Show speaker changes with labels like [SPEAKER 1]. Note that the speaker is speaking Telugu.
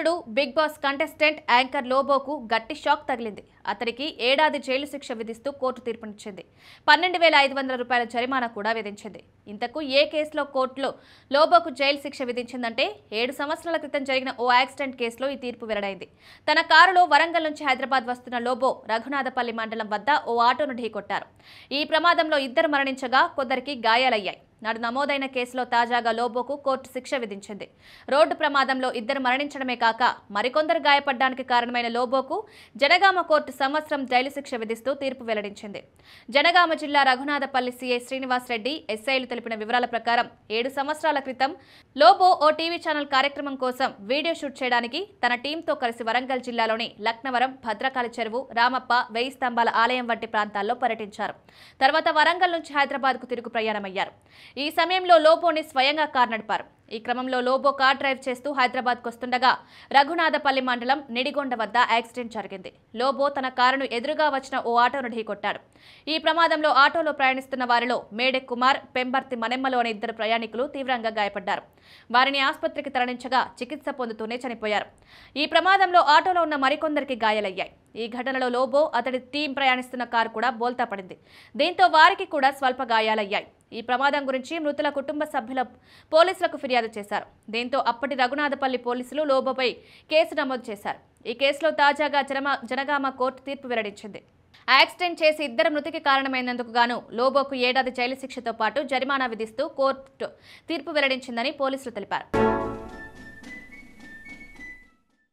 [SPEAKER 1] నటుడు బిగ్ బాస్ కంటెస్టెంట్ యాంకర్ లోబోకు గట్టి షాక్ తగిలింది. అతనికి ఏడాది జైలు శిక్ష విధిస్తూ కోర్టు తీర్పునిచ్చింది. 12,500 రూపాయల జరిమానా కూడా విధించింది. ఇంతకు ఏ కేసులో కోర్టులో లోబోకు జైలు శిక్ష విధించిందంటే 7 సంవత్సరాల క్రితం జరిగిన ఓ యాక్సిడెంట్ కేసులో ఈ తీర్పు వెల్లడైంది. తన కారులో వరంగల్ నుంచి హైదరాబాద్ వస్తున్న లోబో రఘునాథపల్లి మండలం వద్ద ఓ ఆటోను ఢీకొట్టారు. ఈ ప్రమాదంలో 2 మరణించగా కొందరికి గాయాలయ్యాయి. నాడు నమోదైన కేసులో తాజాగా లోబోకు కోర్టు శిక్ష విధించింది. రోడ్డు ప్రమాదంలో 2 మరణించడమే కాక మరికొందరు గాయపడ్డానికి కారణమైన లోబోకు జనగామ కోర్టు సంవత్సరం జైలు శిక్ష విధిస్తూ తీర్పు వెల్లడించింది. జనగామ జిల్లా రఘునాథపల్లి సీఐ శ్రీనివాస్ రెడ్డి ఎస్ఐలు తెలిపిన వివరాల ప్రకారం 7 సంవత్సరాల క్రితం లోబో ఓ టీవీ ఛానల్ కార్యక్రమం కోసం వీడియో షూట్ చేయడానికి తన టీంతో కలిసి వరంగల్ జిల్లాలోని లక్నవరం, భద్రకాళి చెరువు, రామప్ప, 1000 స్తంభాల ఆలయం వంటి ప్రాంతాల్లో పర్యటించారు. తర్వాత వరంగల్ నుంచి హైదరాబాద్కు తిరుగు ప్రయాణమయ్యారు. ఈ సమయంలో లోబోని స్వయంగా కారు నడిపారు. ఈ క్రమంలో లోబో కార్ డ్రైవ్ చేస్తూ హైదరాబాద్కు వస్తుండగా రఘునాథపల్లి మండలం నిడిగొండ వద్ద యాక్సిడెంట్ జరిగింది. లోబో తన కారును ఎదురుగా వచ్చిన ఓ ఆటోను ఢీకొట్టాడు. ఈ ప్రమాదంలో ఆటోలో ప్రయాణిస్తున్న వారిలో మేడే కుమార్, పెంబర్తి మನೆమ్మలో అనే 2 ప్రయాణికులు తీవ్రంగా గాయపడ్డారు. వారిని ఆసుపత్రికి తరలించగా చికిత్స పొందుతూనే చనిపోయారు. ఈ ప్రమాదంలో ఆటోలో ఉన్న మరికొందరికి గాయాలయ్యాయి. ఈ ఘటనలో లోబో, అతడి టీం ప్రయాణిస్తున్న కారు కూడా బోల్తా పడింది. దీంతో వారికి కూడా స్వల్ప గాయాలయ్యాయి. ఈ ప్రమాదం గురించి మృతుల కుటుంబ సభ్యుల పోలీసులకు ఫిర్యాదు చేశారు. దీంతో అప్పటి రఘునాథపల్లి పోలీసులు లోబోపై కేసు నమోదు చేశారు. ఈ కేసులో తాజాగా జనగామ కోర్టు తీర్పు వెల్లడించింది. యాక్సిడెంట్ చేసి 2 మృతికి కారణమైనందుకు గాను లోబోకు ఏడాది జైలు శిక్షతో పాటు జరిమానా విధిస్తూ కోర్టు తీర్పు వెల్లడించిందని పోలీసులు తెలిపారు.